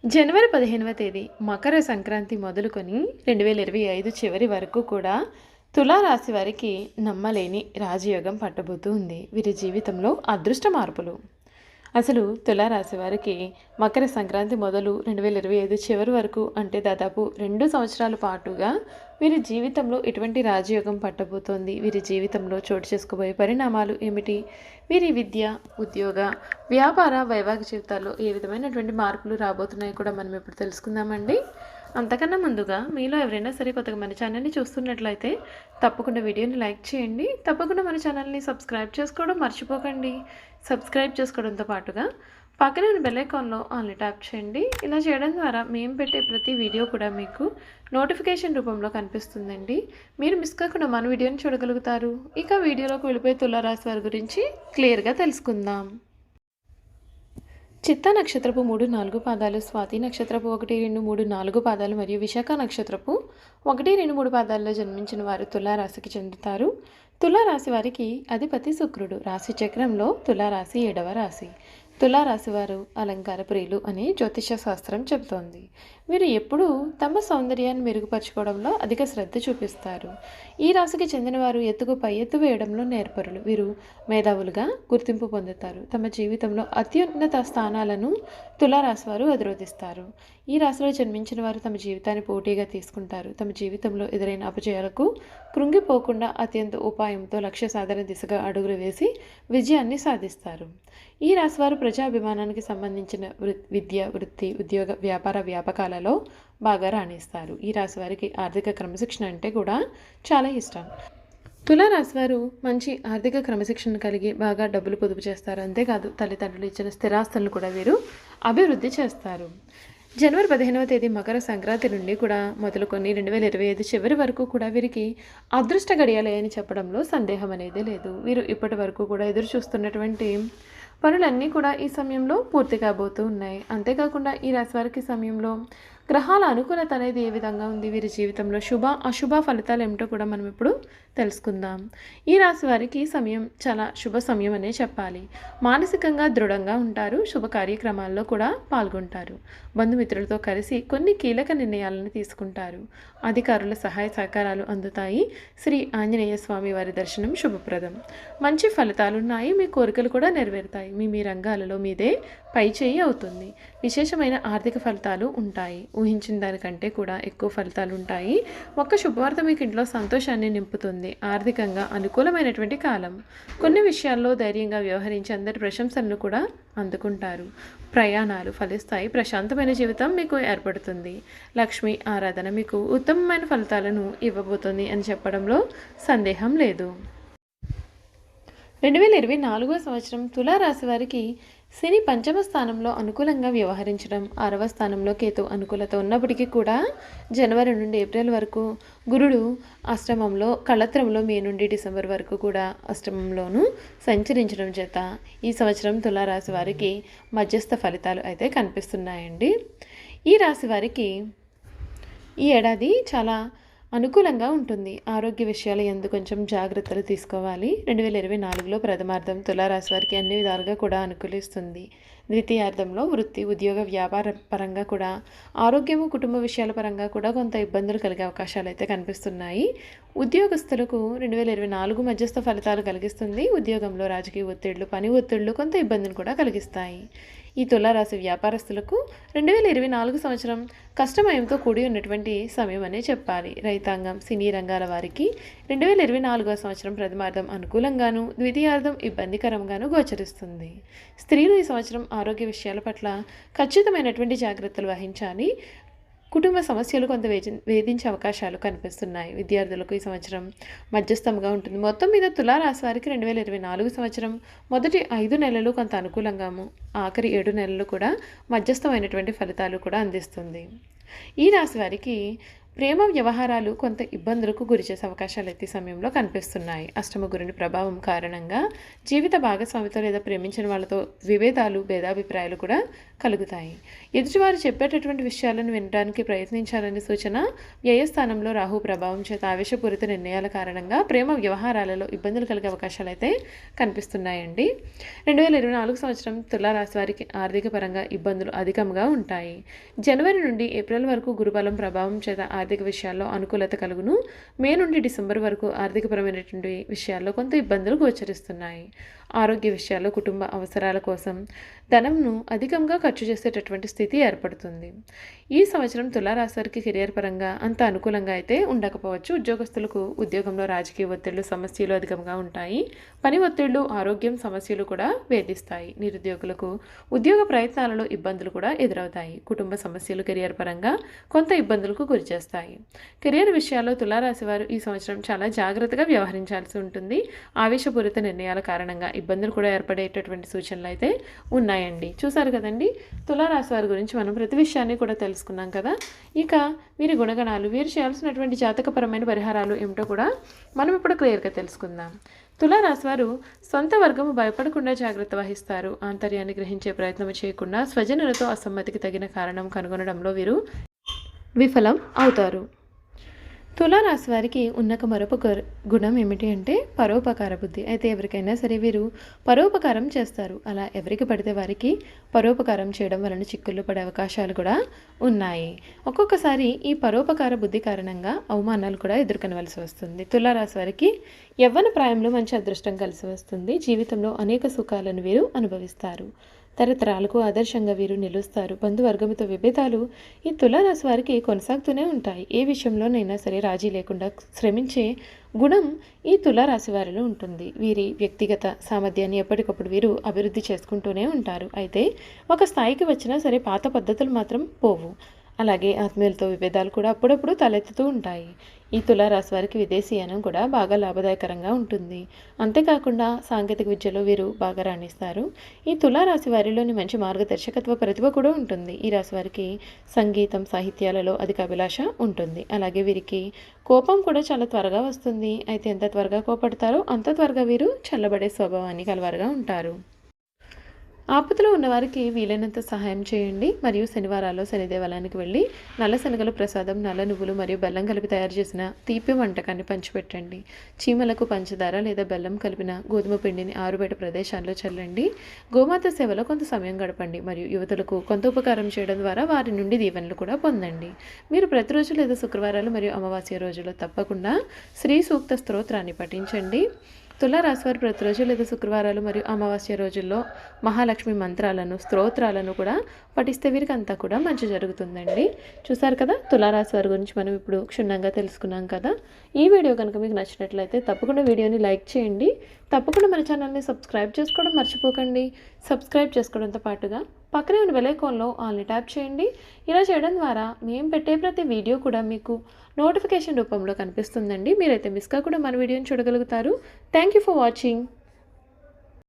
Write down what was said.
జనవరి 15వ తేదీ మకర సంక్రాంతి మొదలుకొని 2025 చివరి వరకు కూడా తులారాశి వారికి నమ్మలేని రాజయోగం పట్టబోతూ ఉంది. వీరి జీవితంలో అదృష్ట మార్పులు. అసలు తులారాశి వారికి మకర సంక్రాంతి మొదలు 2025 చివరి వరకు అంటే దాదాపు 2 సంవత్సరాల పాటుగా వీరి జీవితంలో ఎటువంటి రాజయోగం పట్టబోతోంది, వీరి జీవితంలో చోటు చేసుకోబోయే పరిణామాలు ఏమిటి, వీరి విద్య, ఉద్యోగ, వ్యాపార, వైవాహిక జీవితాల్లో ఏ విధమైనటువంటి మార్పులు రాబోతున్నాయో కూడా మనం ఇప్పుడు తెలుసుకుందామండి. అంతకన్నా ముందుగా మీలో ఎవరైనా సరే కొత్తగా మన ఛానల్ని చూస్తున్నట్లయితే తప్పకుండా వీడియోని లైక్ చేయండి. తప్పకుండా మన ఛానల్ని సబ్స్క్రైబ్ చేసుకోవడం మర్చిపోకండి. సబ్స్క్రైబ్ చేసుకోవడంతో పాటుగా పక్కనే ఉన్న బెల్ ఐకాన్లో ఆల్ని ట్యాప్ చేయండి. ఇలా చేయడం ద్వారా మేము పెట్టే ప్రతి వీడియో కూడా మీకు నోటిఫికేషన్ రూపంలో కనిపిస్తుందండి. మీరు మిస్ కాకుండా మన వీడియోని చూడగలుగుతారు. ఇక వీడియోలోకి వెళ్ళిపోయి తులారాశి వారి గురించి క్లియర్గా తెలుసుకుందాం. చిత్తా నక్షత్రపు 3, 4 పాదాలు, స్వాతి నక్షత్రపు 1, 2, 3, 4 పాదాలు మరియు విశాఖ నక్షత్రపు 1, 2, 3 పాదాల్లో జన్మించిన వారు తులారాశికి చెందుతారు. తులారాశి వారికి అధిపతి శుక్రుడు. రాశి చక్రంలో తులారాశి 7వ రాశి. తులారాశి వారు అలంకార ప్రియులు అని జ్యోతిష శాస్త్రం చెబుతోంది. వీరు ఎప్పుడూ తమ సౌందర్యాన్ని మెరుగుపరచుకోవడంలో అధిక శ్రద్ధ చూపిస్తారు. ఈ రాశికి చెందిన వారు ఎత్తుకు పై ఎత్తు వేయడంలో నేర్పరులు. వీరు మేధావులుగా గుర్తింపు పొందుతారు. తమ జీవితంలో అత్యున్నత స్థానాలను తులారాశి వారు అధిరోధిస్తారు. ఈ రాశిలో జన్మించిన వారు తమ జీవితాన్ని పోటీగా తీసుకుంటారు. తమ జీవితంలో ఎదురైన అపజయాలకు కృంగిపోకుండా అత్యంత ఉపాయంతో లక్ష్య సాధన దిశగా అడుగులు వేసి విజయాన్ని సాధిస్తారు. ఈ రాశివారు ప్రజాభిమానానికి సంబంధించిన విద్య, వృత్తి, ఉద్యోగ, వ్యాపార, వ్యాపకాలలో బాగా రాణిస్తారు. ఈ రాశి వారికి ఆర్థిక క్రమశిక్షణ అంటే కూడా చాలా ఇష్టం. తులారాశి వారు మంచి ఆర్థిక క్రమశిక్షణ కలిగి బాగా డబ్బులు పొదుపు చేస్తారు. అంతేకాదు తల్లిదండ్రులు ఇచ్చిన స్థిరాస్తులను కూడా వీరు అభివృద్ధి చేస్తారు. జనవరి 15వ తేదీ మకర సంక్రాంతి నుండి కూడా మొదలుకొని 2025 చివరి వరకు కూడా వీరికి అదృష్ట గడియాలే అని చెప్పడంలో సందేహం అనేది లేదు. వీరు ఇప్పటి వరకు కూడా ఎదురు చూస్తున్నటువంటి పనులన్నీ కూడా ఈ సమయంలో పూర్తి కాబోతూ ఉన్నాయి. అంతేకాకుండా ఈ రాశి వారికి సమయంలో గ్రహాల అనుకూలత అనేది ఏ విధంగా ఉంది, వీరి జీవితంలో శుభ అశుభ ఫలితాలు ఏమిటో కూడా మనం ఇప్పుడు తెలుసుకుందాం. ఈ రాశి వారికి సమయం చాలా శుభ సమయం అనే చెప్పాలి. మానసికంగా దృఢంగా ఉంటారు. శుభ కార్యక్రమాల్లో కూడా పాల్గొంటారు. బంధుమిత్రులతో కలిసి కొన్ని కీలక నిర్ణయాలను తీసుకుంటారు. అధికారుల సహాయ సహకారాలు అందుతాయి. శ్రీ ఆంజనేయ స్వామి వారి దర్శనం శుభప్రదం. మంచి ఫలితాలున్నాయి. మీ కోరికలు కూడా నెరవేరుతాయి. మీ రంగాలలో మీదే పై చేయి అవుతుంది. విశేషమైన ఆర్థిక ఫలితాలు ఉంటాయి. ఊహించిన దానికంటే కూడా ఎక్కువ ఫలితాలు ఉంటాయి. ఒక్క శుభవార్త మీకు ఇంట్లో సంతోషాన్ని నింపుతుంది. ఆర్థికంగా అనుకూలమైనటువంటి కాలం. కొన్ని విషయాల్లో ధైర్యంగా వ్యవహరించి అందరి ప్రశంసలను కూడా అందుకుంటారు. ప్రయాణాలు ఫలిస్తాయి. ప్రశాంతమైన జీవితం మీకు ఏర్పడుతుంది. లక్ష్మి ఆరాధన మీకు ఉత్తమమైన ఫలితాలను ఇవ్వబోతుంది అని చెప్పడంలో సందేహం లేదు. 2024వ సంవత్సరం తులారాశి వారికి శని పంచమ స్థానంలో అనుకూలంగా వ్యవహరించడం, 6వ స్థానంలో కేతు అనుకూలత ఉన్నప్పటికీ కూడా జనవరి నుండి ఏప్రిల్ వరకు గురుడు అష్టమంలో, కళత్రంలో మే నుండి డిసెంబర్ వరకు కూడా అష్టమంలోనూ సంచరించడం చేత ఈ సంవత్సరం తులారాశి వారికి మధ్యస్థ ఫలితాలు అయితే కనిపిస్తున్నాయండి. ఈ రాశి వారికి ఈ ఏడాది చాలా అనుకూలంగా ఉంటుంది. ఆరోగ్య విషయాలు ఎందు కొంచెం జాగ్రత్తలు తీసుకోవాలి. 2024లో ప్రథమార్థం తులారాశి వారికి అన్ని విధాలుగా కూడా అనుకూలిస్తుంది. ద్వితీయార్థంలో వృత్తి, ఉద్యోగ, వ్యాపార పరంగా కూడా, ఆరోగ్యము, కుటుంబ విషయాల పరంగా కూడా కొంత ఇబ్బందులు కలిగే అవకాశాలు అయితే కనిపిస్తున్నాయి. ఉద్యోగస్తులకు 2024 మధ్యస్థ ఫలితాలు కలిగిస్తుంది. ఉద్యోగంలో రాజకీయ ఒత్తిళ్లు, పని ఒత్తిళ్లు కొంత ఇబ్బందిని కూడా కలిగిస్తాయి. ఈ తులారాశి వ్యాపారస్తులకు 2024 సంవత్సరం కష్టమయంతో కూడి ఉన్నటువంటి సమయం అనే చెప్పాలి. రైతాంగం, సినీ రంగాల వారికి 2024వ సంవత్సరం ప్రథమార్థం అనుకూలంగాను, ద్వితీయార్థం ఇబ్బందికరంగాను గోచరిస్తుంది. స్త్రీలు ఈ సంవత్సరం ఆరోగ్య విషయాల పట్ల ఖచ్చితమైనటువంటి జాగ్రత్తలు వహించాలి. కుటుంబ సమస్యలు కొంత వేధించే అవకాశాలు కనిపిస్తున్నాయి. విద్యార్థులకు ఈ సంవత్సరం మధ్యస్థంగా ఉంటుంది. మొత్తం మీద తులారాశి వారికి 2024 సంవత్సరం మొదటి 5 నెలలు కొంత అనుకూలంగాను, ఆఖరి 7 నెలలు కూడా మధ్యస్థమైనటువంటి ఫలితాలు కూడా అందిస్తుంది. ఈ రాశి వారికి ప్రేమ వ్యవహారాలు కొంత ఇబ్బందులకు గురిచేసే అవకాశాలు అయితే ఈ సమయంలో కనిపిస్తున్నాయి. అష్టమ గురుని ప్రభావం కారణంగా జీవిత భాగస్వామితో లేదా ప్రేమించిన వాళ్ళతో విభేదాలు, భేదాభిప్రాయాలు కూడా కలుగుతాయి. ఎదుటివారు చెప్పేటటువంటి విషయాలను వినడానికి ప్రయత్నించాలనే సూచన. వ్యయస్థానంలో రాహు ప్రభావం చేత ఆవేశపూరిత నిర్ణయాల కారణంగా ప్రేమ వ్యవహారాలలో ఇబ్బందులు కలిగే అవకాశాలు అయితే కనిపిస్తున్నాయండి. 2024 సంవత్సరం తులారాశి వారికి ఆర్థిక పరంగా ఇబ్బందులు అధికంగా ఉంటాయి. జనవరి నుండి ఏప్రిల్ వరకు గురుబలం ప్రభావం చేత ఆర్థిక విషయాల్లో అనుకూలత కలుగును. మే నుండి డిసెంబర్ వరకు ఆర్థికపరమైనటువంటి విషయాల్లో కొంత ఇబ్బందులు గోచరిస్తున్నాయి. ఆరోగ్య విషయాల్లో కుటుంబ అవసరాల కోసం ధనంను అధికంగా ఖర్చు చేసేటటువంటి స్థితి ఏర్పడుతుంది. ఈ సంవత్సరం తులారాశి వారికి కెరియర్ పరంగా అంత అనుకూలంగా అయితే ఉండకపోవచ్చు. ఉద్యోగస్తులకు ఉద్యోగంలో రాజకీయ ఒత్తిళ్లు, సమస్యలు అధికంగా ఉంటాయి. పని ఒత్తిళ్లు, ఆరోగ్యం సమస్యలు కూడా వేధిస్తాయి. నిరుద్యోగులకు ఉద్యోగ ప్రయత్నాలలో ఇబ్బందులు కూడా ఎదురవుతాయి. కుటుంబ సమస్యలు కెరియర్ పరంగా కొంత ఇబ్బందులకు గురిచేస్తాయి. కెరియర్ విషయాల్లో తులారాశి వారు ఈ సంవత్సరం చాలా జాగ్రత్తగా వ్యవహరించాల్సి ఉంటుంది. ఆవేశపూరిత నిర్ణయాల కారణంగా ఇబ్బందులు కూడా ఏర్పడేటటువంటి సూచనలు అయితే ఉన్నాయండి. చూసారు కదండి, తులారాశి వారి గురించి మనం ప్రతి విషయాన్ని కూడా తెలుసుకున్నాం కదా. ఇక వీరి గుణగణాలు, వీరు చేయాల్సినటువంటి జాతకపరమైన పరిహారాలు ఏమిటో కూడా మనం ఇప్పుడు క్లియర్గా తెలుసుకుందాం. తులారాశి వారు సొంత వర్గము భయపడకుండా జాగ్రత్త వహిస్తారు. ఆంతర్యాన్ని గ్రహించే ప్రయత్నం చేయకుండా స్వజనులతో అసమ్మతికి తగిన కారణం కనుగొనడంలో వీరు విఫలం అవుతారు. తులారాశి వారికి ఉన్న మరొక గుణం ఏమిటి అంటే పరోపకార బుద్ధి. అయితే ఎవరికైనా సరే వీరు పరోపకారం చేస్తారు. అలా ఎవరికి పడితే వారికి పరోపకారం చేయడం వలన చిక్కులు పడే అవకాశాలు కూడా ఉన్నాయి. ఒక్కొక్కసారి ఈ పరోపకార బుద్ధి కారణంగా అవమానాలు కూడా ఎదుర్కొనవలసి వస్తుంది. తులారాశి వారికి యవ్వన ప్రాయంలో మంచి అదృష్టం కలిసి వస్తుంది. జీవితంలో అనేక సుఖాలను వీరు అనుభవిస్తారు. తరతరాలకు ఆదర్శంగా వీరు నిలుస్తారు. బంధువర్గంతో విభేదాలు ఈ తులారాశి వారికి కొనసాగుతూనే ఉంటాయి. ఏ విషయంలోనైనా సరే రాజీ లేకుండా శ్రమించే గుణం ఈ తులారాశి వారిలో ఉంటుంది. వీరి వ్యక్తిగత సామర్థ్యాన్ని ఎప్పటికప్పుడు వీరు అభివృద్ధి చేసుకుంటూనే ఉంటారు. అయితే ఒక స్థాయికి వచ్చినా సరే పాత పద్ధతులు మాత్రం పోవు. అలాగే ఆత్మీయులతో విభేదాలు కూడా అప్పుడప్పుడు తలెత్తుతూ ఉంటాయి. ఈ తులారాశి వారికి విదేశీయానం కూడా బాగా లాభదాయకరంగా ఉంటుంది. అంతేకాకుండా సాంకేతిక విద్యలో వీరు బాగా రాణిస్తారు. ఈ తులారాశి వారిలోని మంచి మార్గదర్శకత్వ ప్రతిభ కూడా ఉంటుంది. ఈ రాశి వారికి సంగీతం, సాహిత్యాలలో అధిక అభిలాష ఉంటుంది. అలాగే వీరికి కోపం కూడా చాలా త్వరగా వస్తుంది. అయితే ఎంత త్వరగా కోపడతారో అంత త్వరగా వీరు చల్లబడే స్వభావాన్ని కలవారుగా ఉంటారు. ఆపదలో ఉన్నవారికి వీలైనంత సహాయం చేయండి. మరియు శనివారాల్లో శని దేవాలయానికి వెళ్ళి నల్ల శనగల ప్రసాదం, నల్ల నువ్వులు మరియు బెల్లం కలిపి తయారు చేసిన తీపి వంటకాన్ని పంచిపెట్టండి. చీమలకు పంచదార లేదా బెల్లం కలిపిన గోధుమ పిండిని ఆరుబయట ప్రదేశాల్లో చల్లండి. గోమాత సేవలో కొంత సమయం గడపండి మరియు యువతులకు కొంత ఉపకారం చేయడం ద్వారా వారి నుండి దీవెనలు కూడా పొందండి. మీరు ప్రతిరోజు లేదా శుక్రవారాలు మరియు అమావాస్య రోజుల్లో తప్పకుండా శ్రీ సూక్త స్తోత్రాన్ని పఠించండి. తులారాశి వారు ప్రతిరోజు లేదా శుక్రవారాలు మరియు అమావాస్య రోజుల్లో మహాలక్ష్మి మంత్రాలను, స్తోత్రాలను కూడా పఠిస్తే వీరికి అంతా కూడా మంచి జరుగుతుందండి. చూసారు కదా, తులారాశి వారి గురించి మనం ఇప్పుడు క్షుణ్ణంగా తెలుసుకున్నాం కదా. ఈ వీడియో కనుక మీకు నచ్చినట్లయితే తప్పకుండా వీడియోని లైక్ చేయండి. తప్పకుండా మన ఛానల్ని సబ్స్క్రైబ్ చేసుకోవడం మర్చిపోకండి. సబ్స్క్రైబ్ చేసుకోవడంతో పాటుగా పక్కనే ఉన్న బెల్ ఐకాన్లో ఆల్ని ట్యాప్ చేయండి. ఇలా చేయడం ద్వారా మేము పెట్టే ప్రతి వీడియో కూడా మీకు నోటిఫికేషన్ రూపంలో కనిపిస్తుందండి. మీరైతే మిస్ కాకుండా మన వీడియోని చూడగలుగుతారు. Thank you for watching.